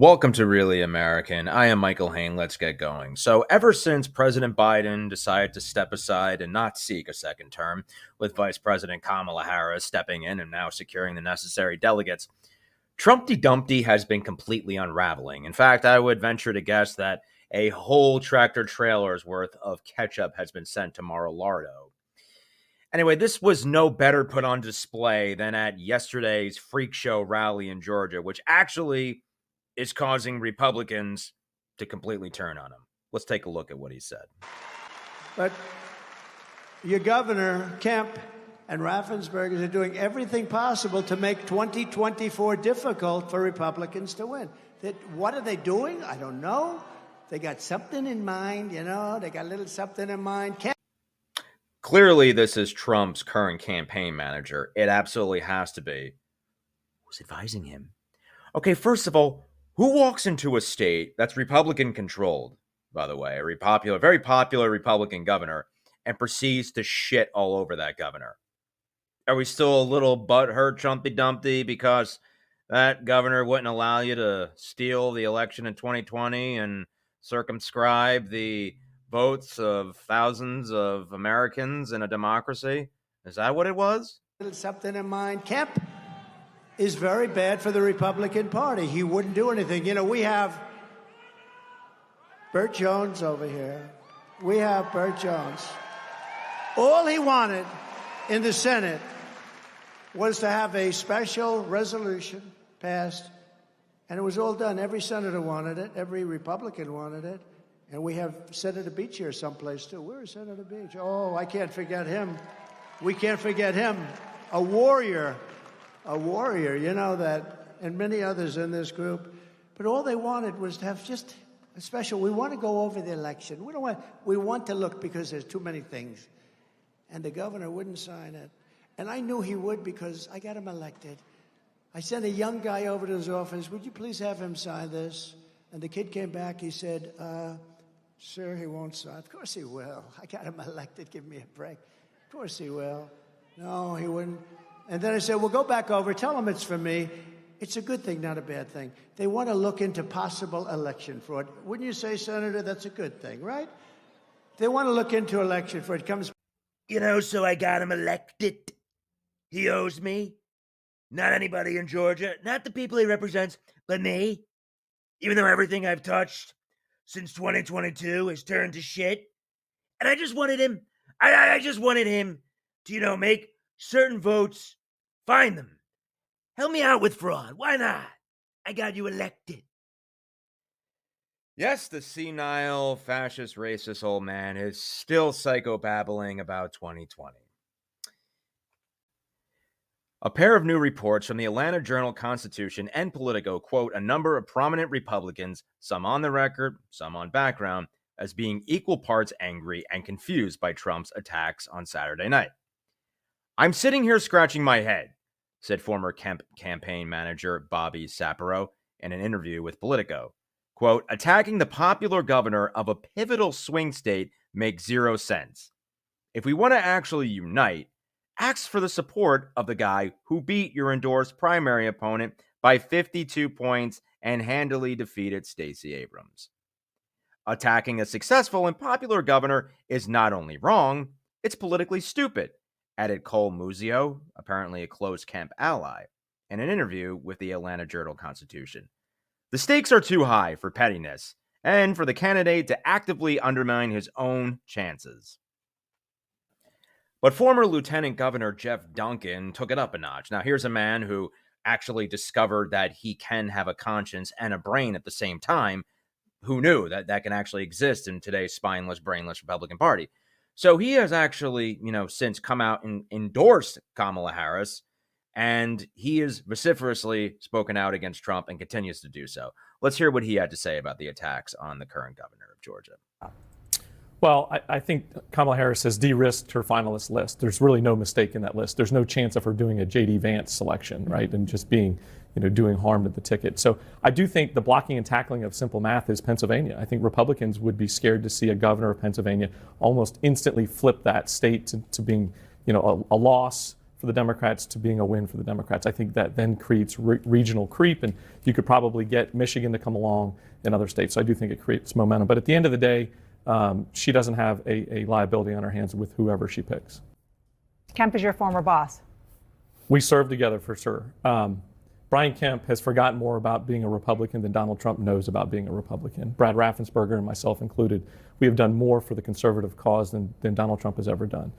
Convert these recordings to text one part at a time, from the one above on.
Welcome to Really American. I am Michael Hain. Let's get going. So, ever since President Biden decided to step aside and not seek a second term, with Vice President Kamala Harris stepping in and now securing the necessary delegates, Trumpty Dumpty has been completely unraveling. In fact, I would venture to guess that a whole tractor trailer's worth of ketchup has been sent to Mar-a-Lardo. Anyway, this was no better put on display than at yesterday's freak show rally in Georgia, which actually is causing Republicans to completely turn on him. Let's take a look at what he said. But your governor, Kemp, and Raffensperger are doing everything possible to make 2024 difficult for Republicans to win. What are they doing? I don't know. They got something in mind, they got a little something in mind. Clearly, this is Trump's current campaign manager. It absolutely has to be. Who's advising him? Okay, first of all, who walks into a state that's Republican-controlled, by the way, very popular Republican governor, and proceeds to shit all over that governor? Are we still a little butthurt, Trumpy Dumpty, because that governor wouldn't allow you to steal the election in 2020 and circumscribe the votes of thousands of Americans in a democracy? Is that what it was? Something in mind. Kemp is very bad for the Republican Party. He wouldn't do anything. We have Burt Jones over here. We have Burt Jones. All he wanted in the Senate was to have a special resolution passed, and it was all done. Every senator wanted it. Every Republican wanted it. And we have Senator Beach here someplace, too. Where is Senator Beach? Oh, I can't forget him. We can't forget him. A warrior, that, and many others in this group. But all they wanted was to have just a special. We want to go over the election. We want to look because there's too many things. And the governor wouldn't sign it. And I knew he would because I got him elected. I sent a young guy over to his office. Would you please have him sign this? And the kid came back. He said, sir, he won't sign. Of course he will. I got him elected. Give me a break. Of course he will. No, he wouldn't. And then I said, well, go back over. Tell them it's for me. It's a good thing, not a bad thing. They want to look into possible election fraud. Wouldn't you say, Senator, that's a good thing, right? They want to look into election fraud. It comes. So I got him elected. He owes me. Not anybody in Georgia. Not the people he represents, but me. Even though everything I've touched since 2022 has turned to shit. And I just wanted him, I just wanted him to, make certain votes, find them. Help me out with fraud. Why not? I got you elected. Yes, the senile, fascist, racist old man is still psychobabbling about 2020. A pair of new reports from the Atlanta Journal-Constitution and Politico quote a number of prominent Republicans, some on the record, some on background, as being equal parts angry and confused by Trump's attacks on Saturday night. I'm sitting here scratching my head, said former Kemp campaign manager Bobby Sapiro in an interview with Politico. Quote, attacking the popular governor of a pivotal swing state makes zero sense. If we want to actually unite, ask for the support of the guy who beat your endorsed primary opponent by 52 points and handily defeated Stacey Abrams. Attacking a successful and popular governor is not only wrong, it's politically stupid, added Cole Muzio, apparently a close Kemp ally, in an interview with the Atlanta Journal-Constitution. The stakes are too high for pettiness and for the candidate to actively undermine his own chances. But former Lieutenant Governor Geoff Duncan took it up a notch. Now, here's a man who actually discovered that he can have a conscience and a brain at the same time. Who knew that that can actually exist in today's spineless, brainless Republican Party? So he has actually, since come out and endorsed Kamala Harris, and he has vociferously spoken out against Trump and continues to do so. Let's hear what he had to say about the attacks on the current governor of Georgia. Well, I think Kamala Harris has de-risked her finalist list. There's really no mistake in that list. There's no chance of her doing a J.D. Vance selection, right, and just being, doing harm to the ticket. So I do think the blocking and tackling of simple math is Pennsylvania. I think Republicans would be scared to see a governor of Pennsylvania almost instantly flip that state to being, a loss for the Democrats to being a win for the Democrats. I think that then creates regional creep, and you could probably get Michigan to come along in other states. So I do think it creates momentum. But at the end of the day, she doesn't have a liability on her hands with whoever she picks. Kemp is your former boss. We served together for sure. Brian Kemp has forgotten more about being a Republican than Donald Trump knows about being a Republican. Brad Raffensperger and myself included, we have done more for the conservative cause than Donald Trump has ever done.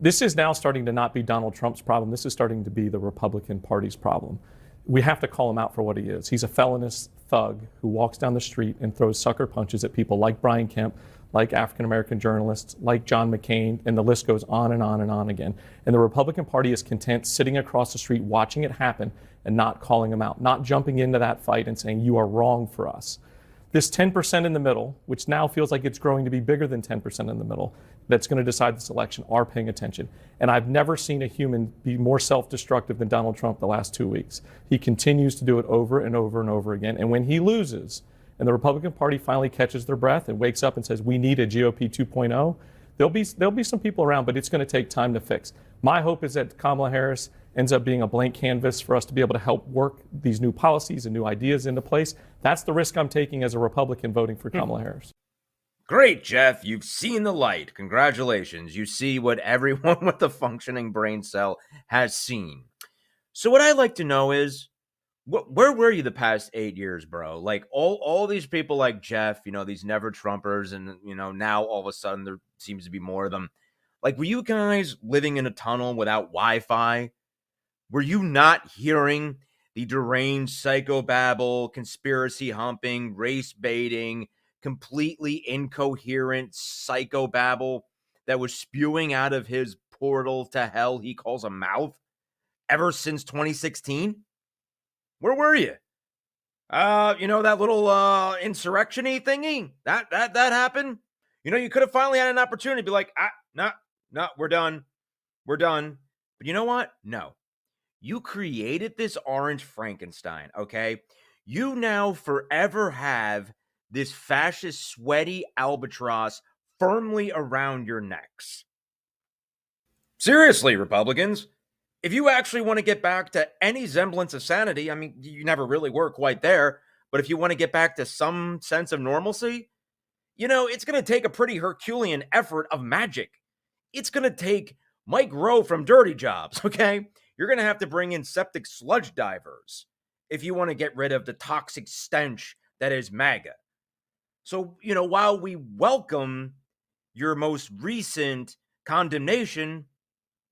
This is now starting to not be Donald Trump's problem. This is starting to be the Republican Party's problem. We have to call him out for what he is. He's a felonious thug who walks down the street and throws sucker punches at people like Brian Kemp, like African-American journalists, like John McCain, and the list goes on and on and on again. And the Republican Party is content sitting across the street watching it happen and not calling him out, not jumping into that fight and saying, you are wrong for us. This 10% in the middle, which now feels like it's growing to be bigger than 10% in the middle, that's going to decide this election, are paying attention. And I've never seen a human be more self-destructive than Donald Trump the last 2 weeks. He continues to do it over and over and over again. And when he loses, and the Republican Party finally catches their breath and wakes up and says, we need a GOP 2.0, there'll be some people around, but it's going to take time to fix. My hope is that Kamala Harris ends up being a blank canvas for us to be able to help work these new policies and new ideas into place. That's the risk I'm taking as a Republican voting for Kamala Harris. Great, Geoff. You've seen the light. Congratulations. You see what everyone with a functioning brain cell has seen. So what I'd like to know is, where were you the past 8 years, bro? Like all these people like Geoff, these never Trumpers, and now all of a sudden there seems to be more of them. Like, were you guys living in a tunnel without Wi-Fi? Were you not hearing the deranged psychobabble, conspiracy humping, race baiting, completely incoherent psychobabble that was spewing out of his portal to hell he calls a mouth ever since 2016? Where were you? That little insurrection-y thingy? That happened? You could have finally had an opportunity to be like, no, we're done. We're done. But you know what? No. You created this orange Frankenstein, okay? You now forever have this fascist sweaty albatross firmly around your necks. Seriously, Republicans, if you actually want to get back to any semblance of sanity, I mean, you never really were quite there, but if you want to get back to some sense of normalcy, it's going to take a pretty Herculean effort of magic. It's going to take Mike Rowe from Dirty Jobs, okay? You're going to have to bring in septic sludge divers if you want to get rid of the toxic stench that is MAGA. So, while we welcome your most recent condemnation,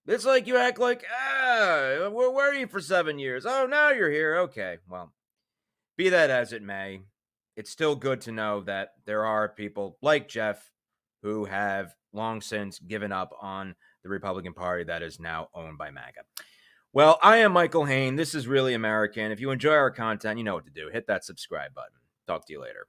it's like you act like, where were you for 7 years? Oh, now you're here. Okay, well, be that as it may, it's still good to know that there are people like Geoff who have long since given up on the Republican Party that is now owned by MAGA. Well, I am Michael Hain. This is Really American. If you enjoy our content, you know what to do. Hit that subscribe button. Talk to you later.